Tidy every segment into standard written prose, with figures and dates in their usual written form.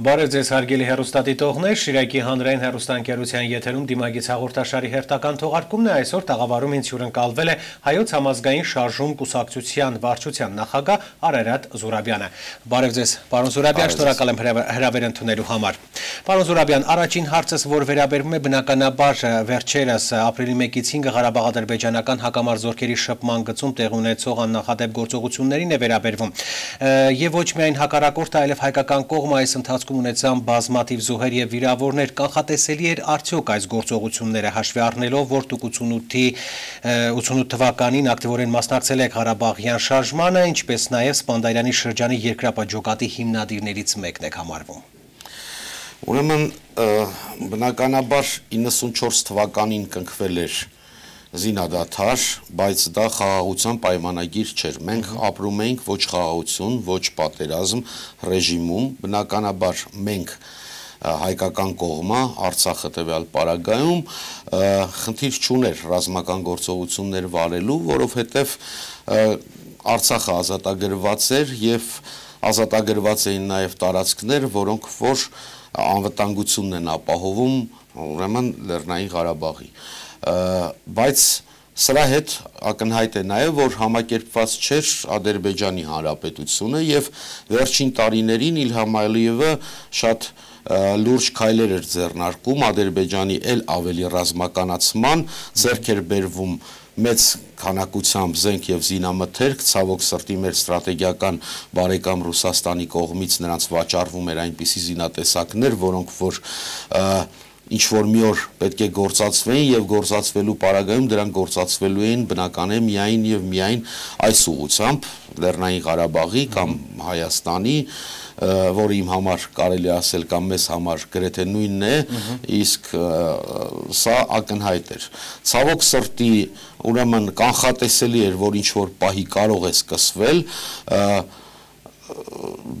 Բարև ձեզ հարգելի հեռուստադիտողներ, Շիրակի հանրային հեռուստաընկերության եթերում դիմագից հաղորդաշարի հերթական թողարկումն է, այսօր տաղավարում ինձ հյուրընկալվել է Հայոց համազգային շարժում կուսակցության վարչության նախագահ Արարատ Զուրաբյանը։ Բարև ձեզ, պարոն Զուրաբյան, շնորհակալ եմ հրավեր ընդունելու համար։ Պարոն Զուրաբյան, առաջին հարցս, որ վերաբերում է բնականաբար վերջերս ապրիլի 1-ից 5-ը Ղարաբաղ-ադրբեջանական հակամարզորքերի շփման գծում տեղի ունեցող աննախադեպ գործողություններին է վերաբերվում։ Եվ ոչ միայն հակառակորդը, այլև հայկական կողմը այս ընթացքում ունեցան բազմաթիվ զոհեր եւ վիրավորներ, կանխատեսելի էր արդյոք այս գործողությունները հաշվի առնելով, որ դուք 88 թվականին ակտիվորեն մասնակցել եք Ղարաբաղյան շարժմանը, ինչպես նաեւ Սպանդայրանի շրջանի երկրապահ հիմնադիրներից մեկն եք համարվում։ Ուրեմն բնականաբար 94 թվականին կնքվել էր զինադադար, բայց դա խաղաղության պայմանագիր չէր։ Մենք ապրում էինք ոչ խաղաղություն, ոչ պատերազմ ռեժիմում, բնականաբար մենք հայկական կողմը Արցախը տվյալ պարագայում խնդիր չուներ ռազմական գործողություններ վարելու, որովհետև Արցախը ազատագրված էր եւ ազատագրված էին նաեւ տարածքներ, որոնք որ անվտանգությունն են ապահովում, ուրեմն Լեռնային Ղարաբաղի։ Բայց սրա հետ ակնհայտ է նաև, որ համակերպված չէր Ադրբեջանի Հանրապետությունը եւ վերջին տարիներին Իլհամ Ալիևը շատ լուրջ քայլեր էր ձեռնարկում Ադրբեջանի էլ ավելի ռազմականացման, ձեռք էր բերվում մեծ քանակությամբ զենք եւ զինամթերք, ցավոք սրտի մեր ստրատեգիական բարեկամ Ռուսաստանի կողմից նրանց վաճառվում էր այնպիսի զինատեսակներ, որոնք որ ինչ որ մի օր պետք է գործածվեին եւ գործածվելու պարագայում դրանք գործածվելու էին բնական է միայն եւ միայն այս ուղղությամբ Լեռնային Ղարաբաղի կամ Հայաստանի, որը իմ համար կարելի ասել կամ մեզ համար գրեթե նույնն է, իսկ սա ակնհայտ էր։ Ցավոք սրտի ուրեմն կանխատեսելի էր, որ ինչ որ պահի կարող է սկսվել,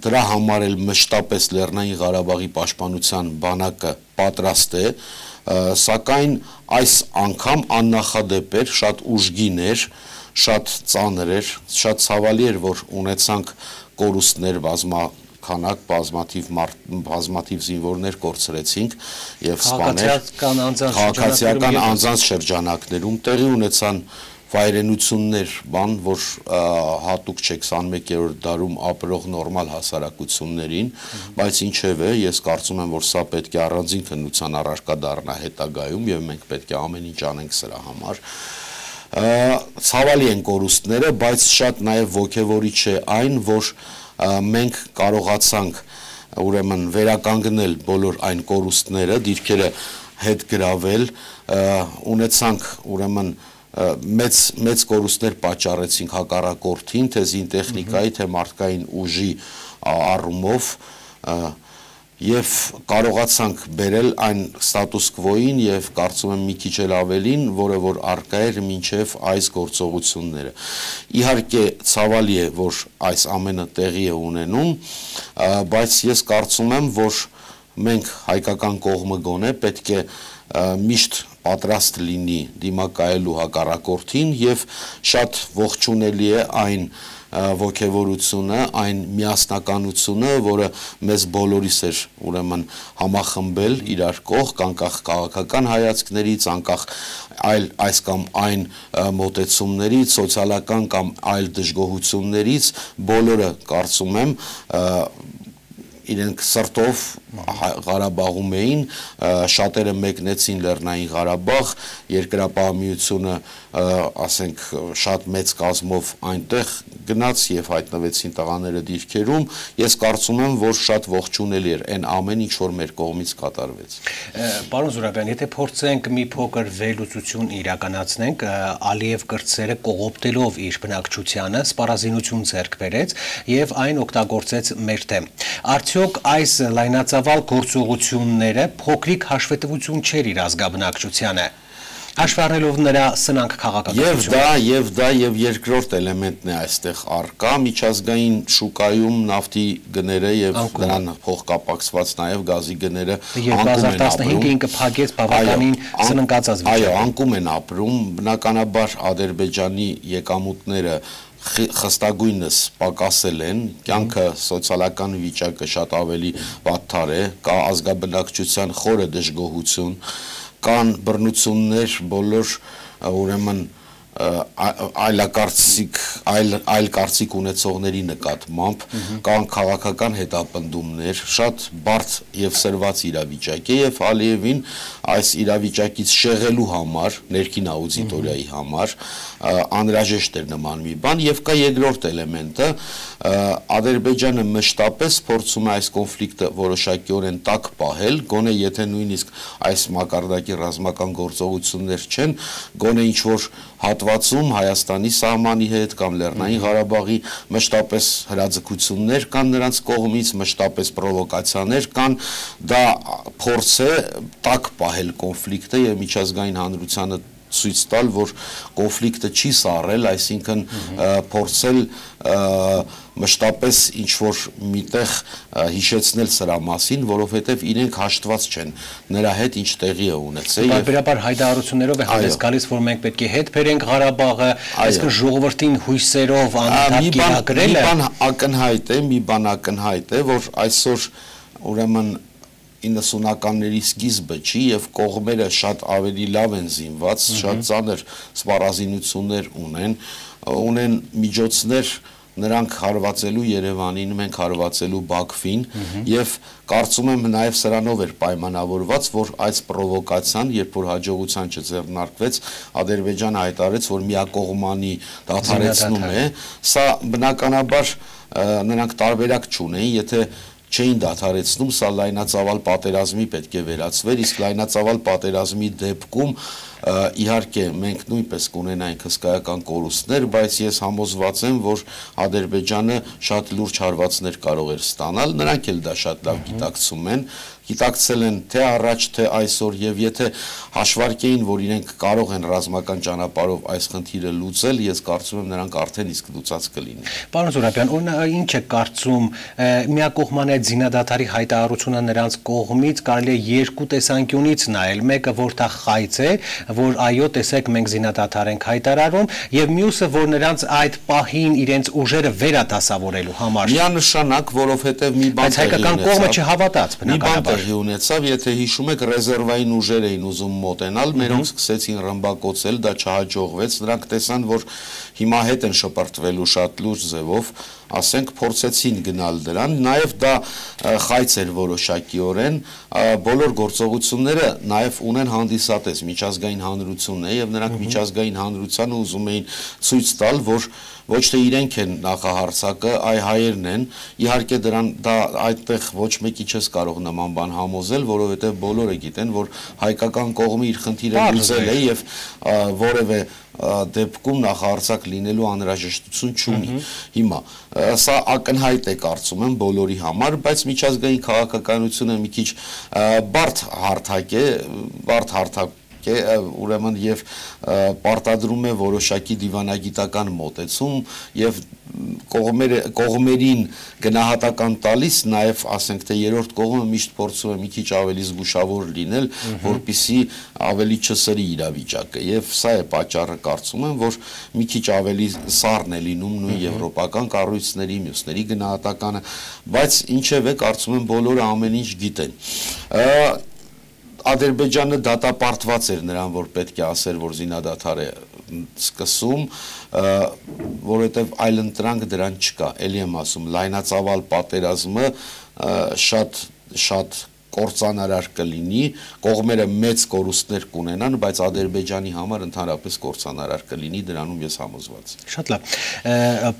դրա համար էլ մշտապես Լեռնային Ղարաբաղի պաշտպանության բանակը պատրաստ է, սակայն այս անգամ աննախադեպ էր, շատ ուժգին էր, շատ ծանր էր, շատ ցավալի էր, որ ունեցանք կորուստներ բազմաքանակ, բազմաթիվ զինվորներ կորցրեցինք եւ քաղաքացիական անձանց շրջանակներում տեղի ունեցան վայրենություններ, բան, որ հատուկ չէ 21-րդ դարում ապրող նորմալ հասարակություններին, բայց ինչևէ, ես կարծում եմ, որ սա պետք է առանձին քննության առարկա դառնա հետագայում եւ մենք պետք է ամեն ինչ անենք սրա համար։ Ցավալի են կորուստները, բայց շատ նաեւ ոգևորիչ է այն, որ մենք կարողացանք ուրեմն վերականգնել բոլոր այն կորուստները, դիրքերը հետ գրավել, ունեցանք ուրեմն մեծ կորուստներ պատճառեցինք հակառակորդին, թե զինտեխնիկայի, թե մարդկային ուժի առումով եւ կարողացանք բերել այն ստատուս կվոին եւ կարծում եմ մի քիչ էլ ավելին, որը որ արկա էր մինչեւ այս գործողությունները։ Իհարկե ցավալի է, որ այս ամենը տեղի է ունենում, բայց ես կարծում եմ, որ մենք հայկական կողմը գոնե պետք է միշտ պատրաստ լինի դիմակայելու հակառակորդին եւ շատ ողջունելի է այն ոգևորությունը, այն միասնականությունը, որը մեզ բոլորիս էր ուրեմն համախմբել իրար կողք, անկախ քաղաքական հայացքներից, անկախ այլ այս կամ այն մոտեցումներից, սոցիալական կամ այլ դժգոհություններից, բոլորը կարծում եմ իրենք սրտով Ղարաբաղում էին, շատերը մեկնեցին Լեռնային Ղարաբաղ, երկրապահ-միությունը, ասենք, շատ մեծ կազմով այնտեղ գնաց եւ հայտնվեցին տղաները դիրքերում, ես կարծում եմ, որ շատ ողջունելի էր այն ամեն ինչ, որ մեր կողմից կատարվեց։ Պարոն Զուրաբյան, եթե փորձենք մի փոքր վերլուծություն իրականացնենք, Ալիև կրտսերը կողոպտելով իր բնակչությանը սպառազինություն ձեռք բերեց եւ այն օգտագործեց մեր դեմ։ Արդյոք այս լայնածավալ գործողությունները փոքրիկ հաշվետվություն չէր իր ազգաբնակչությանը, հաշվի առնելով նրա սնանկ քաղաքականությունը։ Եվ երկրորդ էլեմենտն է այստեղ առկա, միջազգային շուկայում նավթի գները եւ նրան փոխկապակցված նաեւ գազի գները անկում են ապրում։ 2015-ին կփակեց բավականին սննկացած վիճակը։ Այո, անկում են ապրում, բնականաբար Ադրբեջանի եկամուտները խստագույնս պակասել են, կյանքը սոցիալական վիճակը շատ ավելի վատթար է, կա ազգաբնակչության խորը դժգոհություն, կան բռնություններ բոլոր ուրեմն այլ կարծիք ունեցողների նկատմամբ, կան քաղաքական հետապնդումներ, շատ բարդ եւ սրված իրավիճակ է եւ Ալիևին այս իրավիճակից շեղելու համար, ներքին աուդիտորիայի համար անհրաժեշտ էր նման մի բան եւ կա երկրորդ էլեմենտը, Ադրբեջանը մշտապես փորձում է այս կոնֆլիկտը որոշակիորեն տաք պահել, գոնե եթե նույնիսկ այս մակարդակի ռազմական գործողություններ չեն, գոնե ինչ որ հատվածում Հայաստանի սահմանի հետ կամ Լեռնային Ղարաբաղի մշտապես հրաձգություններ կան նրանց կողմից, մշտապես պրովոկացիաներ կան, դա փորձ է տաք պահել կոնֆլիկտը եւ միջազգային հանրությանը ցույց տալ, որ կոնֆլիկտը չի սառել, այսինքն փորձել մշտապես ինչ-որ միտեղ հիշեցնել սրա մասին, որովհետև իրենք հաշտված չեն նրա հետ ինչ տեղի է ունեցել։ Բարբերաբար հայտարարություններով է հանդես գալիս, որ մենք պետք է հետ բերենք Ղարաբաղը, այսինքն ժողովրդին հույսերով անընդհատ կերակրելը։ Մի բան ակնհայտ է, որ այսօր ուրեմն 90-ականների սկիզբը չի եւ կողմերը շատ ավելի լավ են զինված, շատ ծանր սպառազինություններ ունեն միջոցներ նրանք հարվածելու Երևանին, մենք հարվածելու Բաքվին եւ կարծում եմ նաեւ սրանով էր պայմանավորված, որ այս պրովոկացիան, երբ որ հաջողության չձեռնարկվեց, Ադրբեջանը հայտարարեց, որ միակողմանի դադարեցնում է, սա բնականաբար նրանք տարբերակ չունեն, եթե չէին դադարեցնում, սա լայնածավալ պատերազմի պետք է վերածվեր, իսկ լայնածավալ պատերազմի դեպքում իհարկե մենք նույնպես կունենայինք հսկայական կորուստներ, բայց ես համոզված եմ, որ Ադրբեջանը շատ լուրջ հարվածներ կարող էր ստանալ, նրանք էլ դա շատ լավ գիտակցել են թե առաջ, թե այսօր եւ եթե հաշվարկեին, որ իրենք կարող են ռազմական ճանապարհով այս խնդիրը լուծել, ես կարծում եմ նրանք արդեն իսկ լուծած կլինի։ Պարոն Զուրաբյան, ինչ է կարծում միակողմանի զինադադարի հայտարարությունը նրանց կողմից կարելի է երկու տեսանկյունից նայել, մեկը որտեղ խայծ է, որ այո, տեսեք, մենք զինադադար ենք հայտարարում, եւ մյուսը, որ նրանց այդ պահին իրենց ուժերը վերադասավորելու համար։ Միանշանակ, որովհետեւ մի բան հայկական կողմը չհավատաց բնականաբար։ Տեղի ունեցավ, եթե հիշում եք, ռեզերվային ուժեր էին ուզում մոտենալ, մերոնք սկսեցին ռմբակոծել, դա չհաջողվեց, նրանք տեսան, որ հիմա հետ են շպրտվելու շատ լուրջ ձևով, ասենք փորձեցին գնալ դրան, նաև դա խայծ էր որոշակիորեն, բոլոր գործողությունները նաև ունեն հանդիսատես, միջազգային հանրությունն է եւ նրանք միջազգային հանրությանը ուզում էին ցույց տալ, որ ոչ թե իրենք են նախահարցակը, այ հայերն են, իհարկե դա այդտեղ ոչ մեկի չես կարող նման բան համոզել, որովհետեւ բոլորը գիտեն, որ հայկական կողմը իր խնդիրը լուծել է եւ որևէ դեպքում նախահարցակ լինելու անհրաժեշտություն չունի։ Հիմա սա ակնհայտ է կարծում եմ բոլորի համար, բայց միջազգային քաղաքականությունը մի քիչ բարդ հարթակ է, ուրեմն եւ պարտադրում է որոշակի դիվանագիտական մոտեցում եւ կողմերին գնահատական տալիս նաեւ ասենք թե երրորդ կողմը միշտ փորձում է մի քիչ ավելի զգուշավոր լինել, որպիսի ավելի չսրի իրավիճակը եւ սա է պատճառը կարծում եմ, որ մի քիչ ավելի սառն է լինում նույն եվրոպական կառույցների, մյուսների գնահատականը, բայց ինչեւ է կարծում եմ բոլորը ամեն ինչ գիտեն։ Ադրբեջանը դատապարտված էր նրան, որ պետք է ասեր, որ զինադադար է սկսում, որովհետև այլ ընտրանք դրան չկա, էլի եմ ասում, լայնածավալ պատերազմը շատ կործանարար կլինի, կողմերը մեծ կորուստներ կունենան, բայց Ադրբեջանի համար ընդհանրապես կործանարար կլինի, դրանում ես համոզված եմ։ Շատ լավ։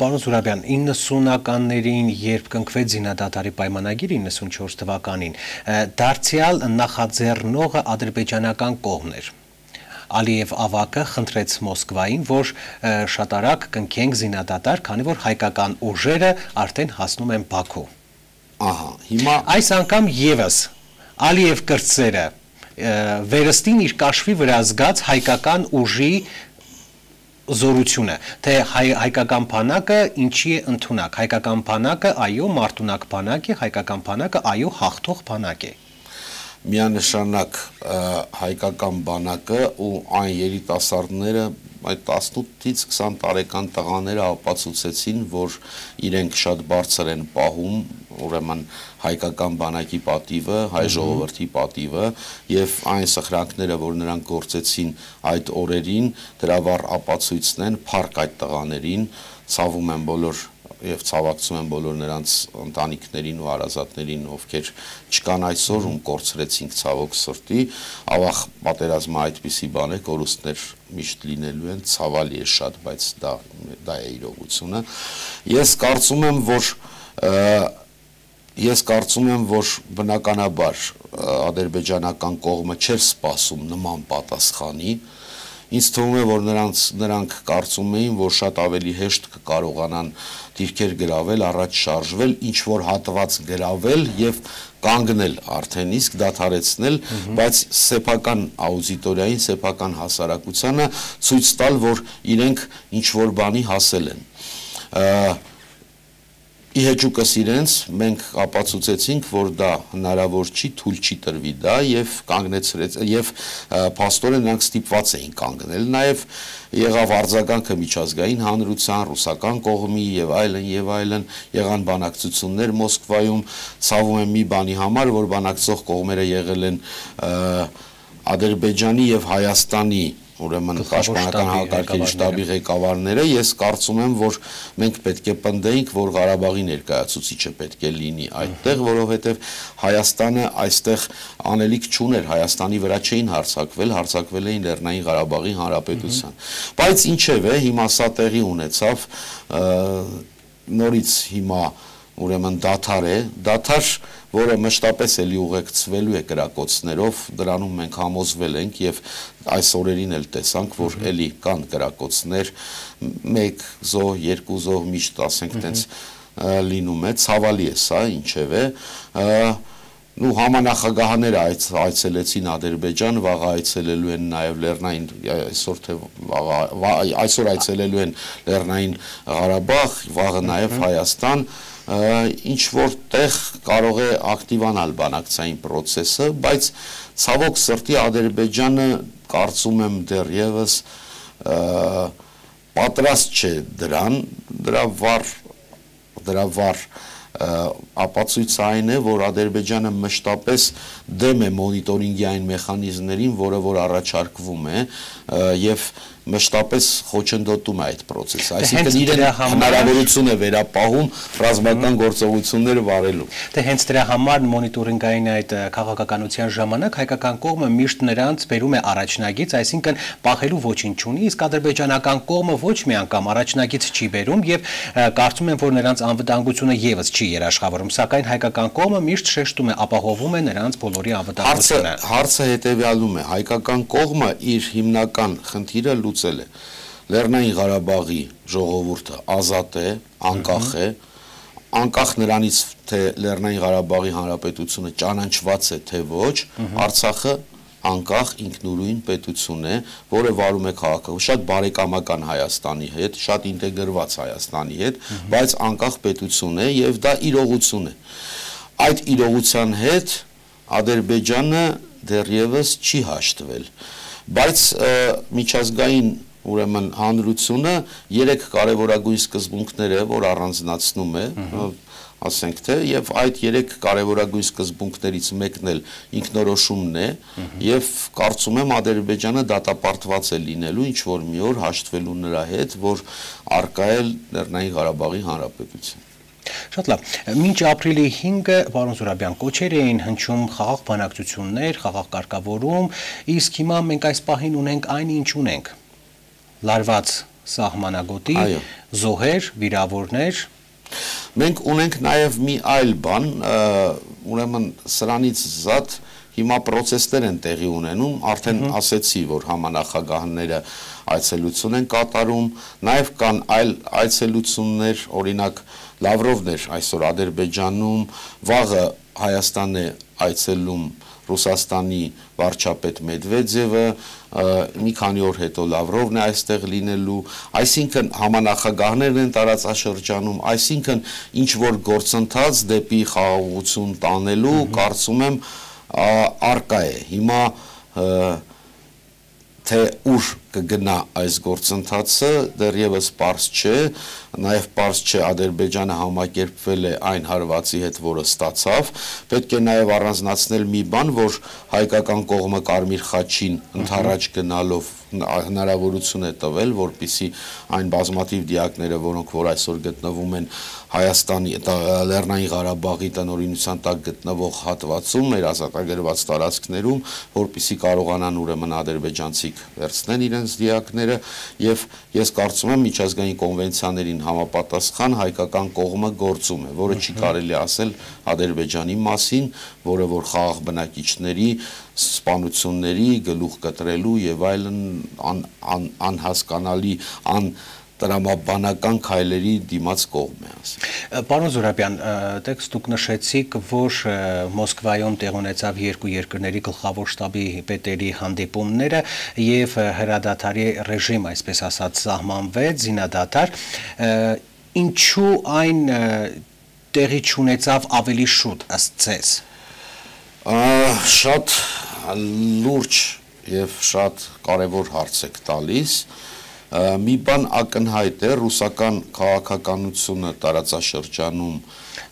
Պարոն Զուրաբյան, 90-ականներին, երբ կնքվեց զինադադարի պայմանագիրը 94 թվականին, դարձյալ նախաձեռնողը ադրբեջանական կողմն էր։ Ալիև ավակը խնդրեց Մոսկվային, որ շատ արագ կնքենք զինադադար, քանի որ հայկական ուժերը արդեն հասնում են Բաքու։ Ահա, հիմա այս անգամ եւս Ալիև կրտսերը վերստին իր կաշվի վրա զգաց հայկական ուժի զորությունը, թե հայկական բանակը ինչի է ընդունակ, հայկական բանակը այո մարտունակ բանակ է, հայկական բանակը այո հաղթող բանակ է։ Միանշանակ հայկական բանակը ու այն երիտասարդները այդ 18-ից 20 տարեկան տղաները ապացուցեցին, որ իրենք շատ բարձր են պահում, ուրեմն հայկական բանակի պատիվը, հայ ժողովրդի պատիվը եւ այն սխրանքները, որ նրանք գործեցին այդ օրերին, դրա վառ ապացույցն են, փառք այդ տղաներին, ցավում եմ բոլոր եւ ցավակցում եմ բոլոր նրանց ընտանիքներին ու հարազատներին, ովքեր չկան այսօր, ում կորցրեցինք ցավոք սրտի, ավաղ պատերազմը այդպիսի բան է, կորուստներ միշտ լինելու են, ցավալի է շատ, բայց դա է իրողությունը։ Ես կարծում եմ, որ բնականաբար ադրբեջանական կողմը չէր սպասում նման պատասխանի։ Ինձ թվում է, որ նրանք կարծում էին, որ շատ ավելի հեշտ կկարողանան դիրքեր գրավել, առաջ շարժվել, ինչ որ հատված գրավել եւ կանգնել արդեն իսկ դադարեցնել, բայց սեփական աուդիտորիային, սեփական հասարակությանը ցույց տալ, որ իրենք ինչ որ բանի հասել են։ Իհեճուկս իրենց մենք ապացուցեցինք, որ դա հնարավոր չի, թույլ չի տրվի դա եւ կանգնեցրեց եւ փաստորեն նրանք ստիպված էին կանգնել, նաեւ եղավ արձագանքը միջազգային հանրության, ռուսական կողմի եւ այլն, եղան բանակցություններ Մոսկվայում, ցավում եմ մի բանի համար, որ բանակցող կողմերը եղել են Ադրբեջանի եւ Հայաստանի ուրեմն պաշտպանական հակարգերի շտաբի ղեկավարները, ես կարծում եմ, որ մենք պետք է պնդեինք, որ Ղարաբաղի ներկայացուցիչը պետք է լինի այդտեղ, որովհետև Հայաստանը այստեղ անելիք չուներ, Հայաստանի վրա չէին հարձակվել էին Լեռնային Ղարաբաղի Հանրապետության։ Բայց ինչևէ, հիմա սա տեղի ունեցավ, նորից հիմա ուրեմն դադար, որը մշտապես էլի ուղեկցվելու է կրակոցներով, դրանում մենք համոզվել ենք եւ այս օրերին էլ տեսանք, որ էլի կան կրակոցներ, 1 զոհ, 2 զոհ միշտ ասենք տենց լինում է, ցավալի է սա, ինչևէ, ու համանախագահները այցելեցին Ադրբեջան, վաղ այցելելու են նաև Լեռնային, այսօր այցելելու են Լեռնային Ղարաբաղ, վաղը նաև Հայաստան, ինչ որ տեղ կարող է ակտիվանալ բանակցային process-ը, բայց ցավոք սրտի Ադրբեջանը կարծում եմ դեռևս պատրաստ չէ դրան, դրա վառ ապացույցը այն է, որ Ադրբեջանը մշտապես դեմ է մոնիտորինգի այն մեխանիզմներին, որ առաջարկվում է եւ մշտապես խոչընդոտում է այդ process-ը, այսինքն իրեն հնարավորություն է վերապահում ռազմական գործողությունները վարելու։ Դե հենց դրա համար մոնիտորինգային այդ քաղաքականության ժամանակ հայկական կողմը միշտ նրանց բերում է առաջնագիծ, այսինքն պահելու ոչինչ չունի, իսկ ադրբեջանական կողմը ոչ մի անգամ առաջնագիծ չի բերում եւ կարծում եմ, որ նրանց անվտանգությունը եւս չի երաշխավորում, սակայն հայկական կողմը միշտ շեշտում է, ապահովում է նրանց բոլորի անվտանգությունը։ Հարցը հետեւյալում է, հայկական կողմը իր հիմնական խնդիրը լուծել է։ Լեռնային Ղարաբաղի ժողովուրդը ազատ է, անկախ նրանից, թե Լեռնային Ղարաբաղի Հանրապետությունը ճանաչված է, թե ոչ, Արցախը անկախ ինքնուրույն պետություն է, որը վարում է քաղաքական, շատ բարեկամական Հայաստանի հետ, շատ ինտեգրված Հայաստանի հետ, բայց անկախ պետություն է եւ դա իրողություն է։ Այդ իրողության հետ Ադրբեջանը դեռևս չի հաշտվել, բայց միջազգային ուրեմն հանրությունը 3 կարևորագույն սկզբունքներ է, որ առանձնացնում է, ասենք թե, եւ այդ 3 կարևորագույն սկզբունքներից մեկն էլ ինքնորոշումն է, եւ կարծում եմ Ադրբեջանը դատապարտված է լինելու ինչ որ մի օր հաշտվելու նրա հետ, որ արկա է Լեռնային Ղարաբաղի Հանրապետություն։ Շատ լավ, մինչ ապրիլի 5-ը պարոն Զուրաբյան կոչեր էին հնչում խաղաղ բանակցություններ, խաղաղ կարգավորում, իսկ հիմա մենք այս պահին ունենք այն ինչ ունենք, լարված սահմանագոտի, զոհեր, վիրավորներ։ Մենք ունենք նաև մի այլ բան, ուրեմն սրանից զատ հիմա process-ներ են տեղի ունենում, արդեն ասեցի, որ համանախագահները այցելություն են կատարում, նաև կան այլ այցելություններ, օրինակ Լավրովն էր այսօր Ադրբեջանում, վաղը Հայաստան է այցելում Ռուսաստանի վարչապետ Մեդվեդևը, մի քանի օր հետո Լավրովն է այստեղ լինելու, այսինքն համանախագահներն են տարածաշրջանում, այսինքն ինչ որ գործընթաց դեպի խաղաղություն տանելու, կարծում եմ արկա է։ Հիմա թե ուր կգնա այս գործընթացը, դեռևս պարզ չէ, նաև պարզ չէ Ադրբեջանը համակերպվել է այն հարվածի հետ, որը ստացավ, պետք է նաև առանձնացնել մի բան, որ հայկական կողմը Կարմիր խաչին ընդառաջ գնալով հնարավորություն է տվել, որպեսզի այն բազմաթիվ դիակները, որոնք որ այսօր գտնվում են Հայաստանի Լեռնային Ղարաբաղի տնօրինության տակ գտնվող հատվածում, մեր ազատագրված տարածքներում, որպեսզի կարողանան ուրեմն ադրբեջանցիք վերցնեն իրենց դիակները, եւ ես կարծում եմ միջազգային կոնվենցիաներին համապատասխան հայկական կողմը գործում է, որը չի կարելի ասել Ադրբեջանի մասին, որը որ խաղաղ բնակիչների սպանությունների գլուխ կտրելու եւ այլն անհասկանալի տրամաբանական քայլերի դիմաց կողմ է ասել։ Պարոն Զուրաբյան, տեքստուկ նշեցիք, որ Մոսկվայում տեղ ունեցավ երկու երկրների գլխավոր շտաբի պետերի հանդիպումները եւ հրադադարի ռեժիմ, այսպես ասած, սահմանվեց, զինադադար, ինչու այն տեղի չունեցավ ավելի շուտ, ըստ ձեզ։ Շատ լուրջ եւ շատ կարեւոր հարց եք տալիս։ Մի բան ակնհայտ է ռուսական քաղաքականությունը տարածաշրջանում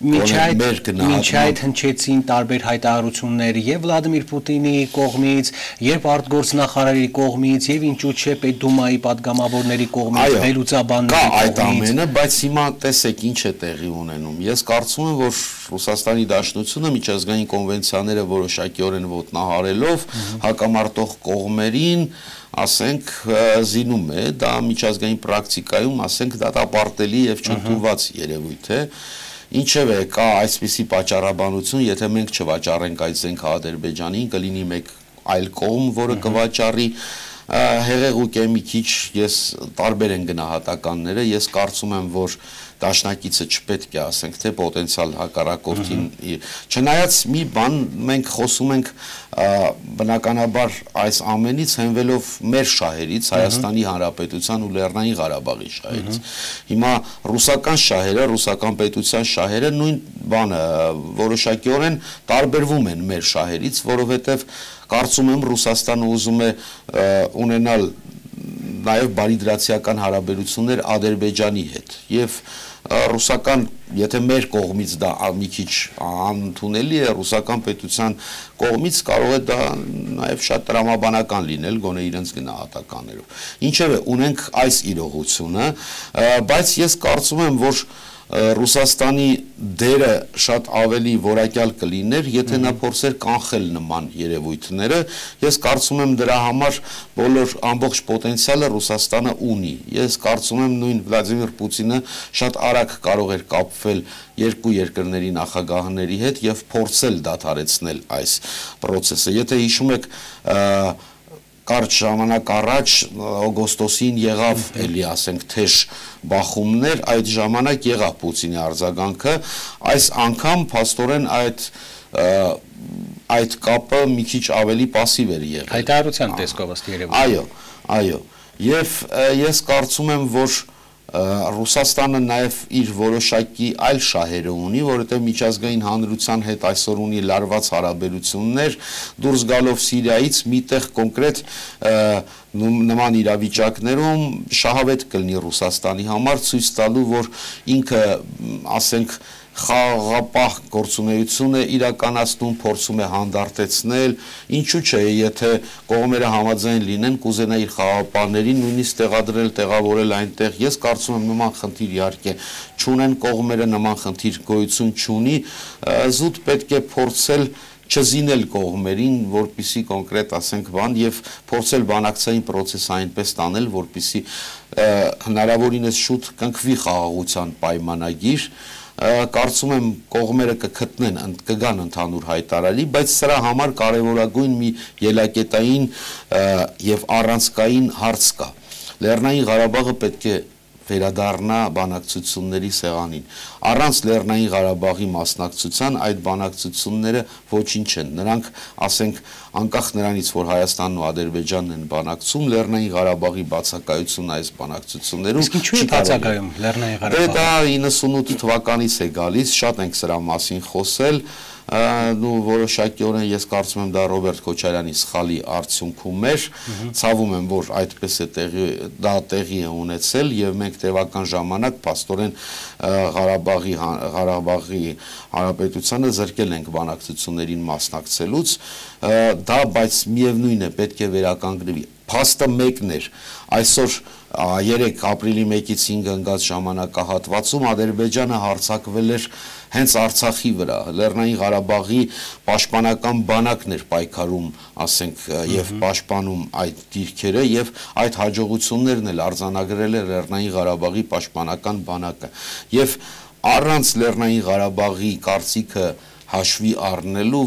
Մինչ այդ հնչեցին տարբեր հայտարարություններ եւ Վլադիմիր Պուտինի կողմից, եւ արտգործնախարարի կողմից, եւ ինչու՞ չէ Պետդումայի падգամավորների կողմից, վերլուծաբանների կողմից։ Կա այդ ամենը, բայց հիմա տեսեք ինչ է տեղի ունենում։ Ես կարծում եմ, որ Ռուսաստանի Դաշնությունը միջազգային կոնվենցիաները որոշակիորեն ոտնահարելով հակամարտող կողմերին ասենք զինում է, դա միջազգային պրակտիկայում ասենք դատապարտելի եւ չընդունված երևույթ է։ Ինչևէ կա այսպիսի պատճառաբանություն, եթե մենք չվաճառենք այդ զենքը Ադրբեջանին, կլինի մեկ այլ կողմ, որը կվաճառի, հեղեղուկ է մի քիչ, ես տարբեր են գնահատականները, ես կարծում եմ, որ դաշնակիցը չպետք է ասենք, թե պոտենցիալ հակառակորդին, չնայած մի բան մենք խոսում ենք բնականաբար այս ամենից հենվելով մեր շահերից, Հայաստանի Հանրապետության ու Լեռնային Ղարաբաղի շահերից։ Հիմա ռուսական շահերը, ռուսական պետության շահերը նույն բանը որոշակիորեն տարբերվում են մեր շահերից, որովհետև կարծում եմ Ռուսաստանը ուզում է ունենալ նաև բարիդրացիական հարաբերություններ Ադրբեջանի հետ եւ ռուսական, եթե մեր կողմից դա մի քիչ անընդունելի է, ռուսական պետության կողմից կարող է դա նաև շատ տրամաբանական լինել, գոնե իրենց գնահատականներով։ Ինչևէ, ունենք այս իրողությունը, բայց ես կարծում եմ, որ Ռուսաստանի դերը շատ ավելի որակյալ կլիներ, եթե նա փորձեր կանխել նման երևույթները, ես կարծում եմ դրա համար բոլոր ամբողջ պոտենցիալը Ռուսաստանը ունի։ Ես կարծում եմ նույն Վլադիմիր Պուտինը շատ արագ կարող էր կապվել երկու երկրների նախագահների հետ եւ փորձել դադարեցնել այս process-ը։ Եթե հիշում եք կարճ ժամանակ առաջ օգոստոսին եղավ էլի ասենք թեժ բախումներ, այդ ժամանակ եղավ Պուտինի արձագանքը, այս անգամ փաստորեն այդ կապը մի քիչ ավելի пассив էր եղել։ Հայտարարության տեսքով ըստ երևույթին։ Այո, եւ ես կարծում եմ, որ Ռուսաստանը նաև իր որոշակի այլ շահերը ունի, որովհետև միջազգային հանրության հետ այսօր ունի լարված հարաբերություններ, դուրս գալով Սիրիայից միտեղ կոնկրետ նման իրավիճակներում շահավետ կլինի Ռուսաստանի համար, ցույց տալու, որ ինքը, ասենք, խաղաղապահ գործունեություն է իրականացնում, փորձում է հանդարտեցնել, ինչու՞ չէ, եթե կողմերը համաձայն լինեն, կուզենա իր խաղաղապահներին նույնիսկ տեղադրել, տեղավորել այնտեղ։ Ես կարծում եմ նման խնդիր իհարկե չունեն կողմերը, նման խնդիր գոյություն չունի, զուտ պետք է փորձել չզինել կողմերին, որպիսի կոնկրետ ասենք բան եւ փորձել բանակցային process-ը այնպես տանել, որպիսի հնարավորինս շուտ կնքվի խաղաղության պայմանագիր, կարծում եմ կողմերը կգան ընդհանուր հայտարարի, բայց սրա համար կարևորագույն մի ելակետային եւ առանցքային հարց կա։ Լեռնային Ղարաբաղը պետք է վերադառնա բանակցությունների սեղանին։ Առանց Լեռնային Ղարաբաղի մասնակցության այդ բանակցությունները ոչինչ են։ Նրանք, ասենք, անկախ նրանից, որ Հայաստանն ու Ադրբեջանն են բանակցում, Լեռնային Ղարաբաղի բացակայությունն այս բանակցություններում Իսկ ինչու է բացակայում Լեռնային Ղարաբաղը։ Դա 98 թվականից է գալիս, շատ ենք սրա մասին խոսել, որոշակիորեն ես կարծում եմ դա Ռոբերտ Քոչարյանի սխալի արդյունքում էր, ցավում եմ, որ այդպես է տեղի է ունեցել եւ մենք տևական ժամանակ փաստորեն Ղարաբաղի Հանրապետությանը զրկել ենք բանակցություններին մասնակցելուց, դա բայց միևնույն է պետք է վերականգնվի։ Փաստը մեկն էր, այսօր 3 ապրիլի 1-ից 5 ընկած ժամանակահատվածում Ադրբեջանը հարձակվել էր հենց Արցախի վրա, Լեռնային Ղարաբաղի պաշտպանական բանակն էր պայքարում, ասենք, եւ պաշտպանում այդ դիրքերը եւ այդ հաջողություններն էլ արձանագրել է Լեռնային Ղարաբաղի պաշտպանական բանակը։ Եվ առանց Լեռնային Ղարաբաղի կարծիքը հաշվի առնելու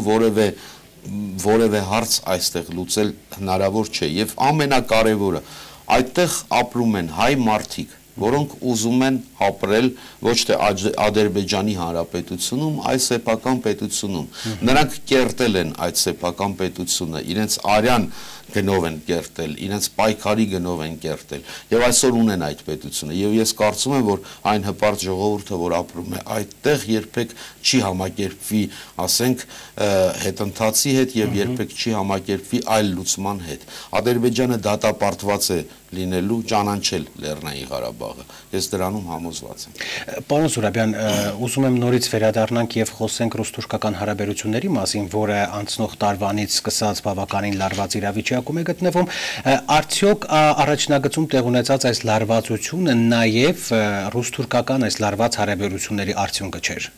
որևէ հարց այստեղ լուծել հնարավոր չէ եւ ամենակարևորը այդտեղ ապրում են հայ մարդիկ, որոնք ուզում են ապրել ոչ թե Ադրբեջանի Հանրապետությունում, այլ սեփական պետությունում։ Նրանք կերտել են այդ սեփական պետությունը, իրենց արյան գնով են կերտել, իրենց պայքարի գնով են կերտել եւ այսօր ունեն այդ պետությունը եւ ես կարծում եմ, որ այն հպարտ ժողովուրդը, որ ապրում է այդտեղ, երբեք չի համակերպվի, ասենք, հետընթացի հետ եւ երբեք չի համակերպվի այլ լուծման հետ։ Ադրբեջանը դատապարտված է լինելու ճանաչել Լեռնային Ղարաբաղը։ Ես դրանում համոզված եմ։ Պարոն Զուրաբյան, ուզում եմ նորից վերադառնանք եւ խոսենք ռուս-թուրքական հարաբերությունների մասին, որը անցնող տարվանից սկսած բավականին լարված իրավիճակում է գտնվում։ Արդյոք առաջնագծում տեղ ունեցած այս լարվածությունը նաեւ ռուս-թուրքական այս լարված հարաբերությունների արդյունքը չէր։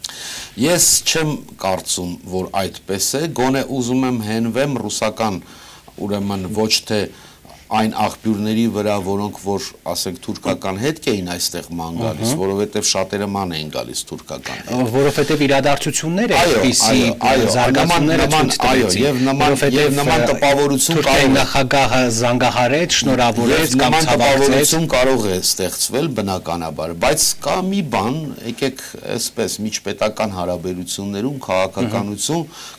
Ես չեմ կարծում, որ այդպես է, գոնե ուզում եմ հենվեմ ռուսական, ուրեմն ոչ թե այն աղբյուրների վրա, որոնք որ, ասենք, թուրքական հետք էին այստեղ ման գալիս, որովհետև շատերը ման էին գալիս թուրքական հետ։ Որովհետև իրադարձությունները այդպիսի զարգացումները ցույց տվեցին։ Եվ նման տպավորություն կարող է նախագահը զանգահարեց, շնորհավորեց կամ տպավորություն կարող է ստեղծվել բնականաբար, բայց կա մի բան, եկեք այսպես միջպետական հարաբերություններում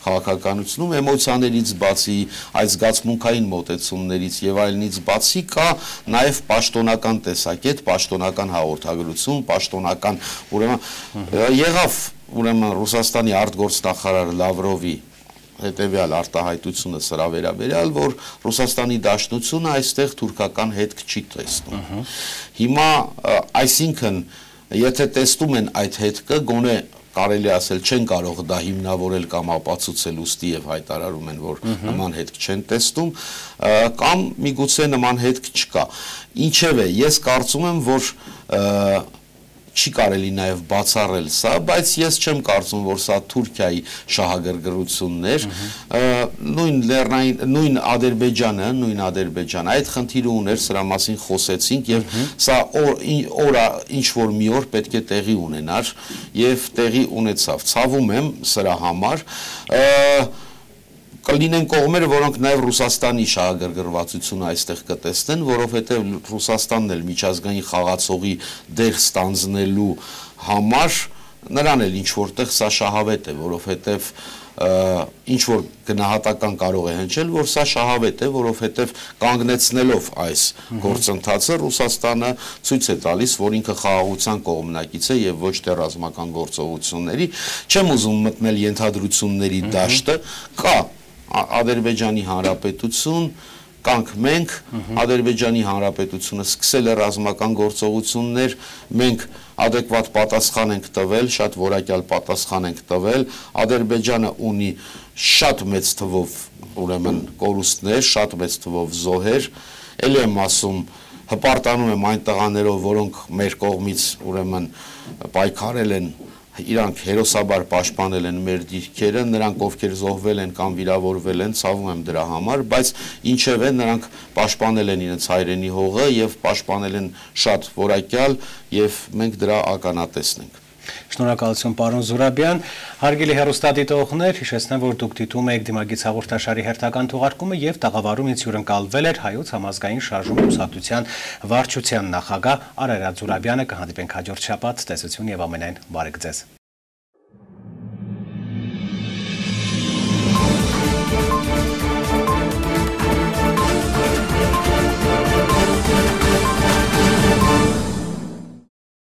քաղաքականությունում էմոցիաներից բացի, այդ զգացմունքային մոտեցումներից եւ այլնից բացի կա նաև պաշտոնական տեսակետ, պաշտոնական հաղորդագրություն, պաշտոնական, եղավ ուրեմն Ռուսաստանի արտգործնախարար Լավրովի հետևյալ արտահայտությունը սրա վերաբերյալ, որ Ռուսաստանի Դաշնությունը այստեղ թուրքական հետք չի տեսնում։ Հիմա, այսինքն, եթե տեսնում են այդ հետքը, գոնե կարելի ասել չեն կարող դա հիմնավորել կամ ապացուցել ուստի եւ հայտարարում են, որ նման հետք չեն տեսնում, կամ միգուցե նման հետք չկա։ Ինչևէ, ես կարծում եմ, որ չի կարելի նաև բացառել սա, բայց ես չեմ կարծում, որ սա Թուրքիայի շահագրգռությունն էր, նույն Ադրբեջանը, այդ խնդիրը ուներ, սրա մասին խոսեցինք եւ սա ինչ-որ մի օր պետք է տեղի ունենար եւ տեղի ունեցավ։ Ցավում եմ սրա համար, կլինեն կողմերը, որոնք նաև Ռուսաստանի շահագրգռվածությունը այստեղ կտեսնեն, որովհետև Ռուսաստանն էլ միջազգային խաղացողի դեր ստանձնելու համար նրան էլ ինչ որտեղ սա շահավետ է, որովհետև ինչ որ գնահատական կարող է հնչել, որ սա շահավետ է, որովհետև կանգնեցնելով այս գործընթացը Ռուսաստանը ցույց է տալիս, որ ինքը խաղաղության կողմնակից է եւ ոչ թե ռազմական գործողությունների։ Չեմ ուզում մտնել ենթադրությունների դաշտը, կա Ադրբեջանի Հանրապետություն, կանք մենք, Ադրբեջանի Հանրապետությունը սկսել է ռազմական գործողություններ, մենք adekvat պատասխան ենք տվել, շատ որակյալ պատասխան ենք տվել, Ադրբեջանը ունի շատ մեծ թվով, ուրեմն, կորուստներ, շատ մեծ թվով զոհեր, ելի եմ ասում, հպարտանում եմ այն տղաներով, որոնք մեր կողմից, ուրեմն, պայքարել են, իրանք հերոսաբար պաշտպանել են մեր դիրքերը, նրանք ովքեր զոհվել են կամ վիրավորվել են, ցավում եմ դրա համար, բայց ինչևէ նրանք պաշտպանել են իրենց հայրենի հողը եւ պաշտպանել են շատ որակյալ եւ մենք դրա ականատեսն ենք։ Շնորհակալություն պարոն Զուրաբյան, հարգելի հեռուստադիտողներ, հիշեցնեմ, որ դուք դիտում եք Դիմագից հաղորդաշարի հերթական թողարկումը եւ տաղավարում ինձ հյուրընկալվել էր Հայոց համազգային շարժում կուսակցության վարչության նախագահ Արարատ Զուրաբյանը։ Կհանդիպենք հաջորդ շաբաթ, տեսություն եւ ամենայն բարեգ ձեզ։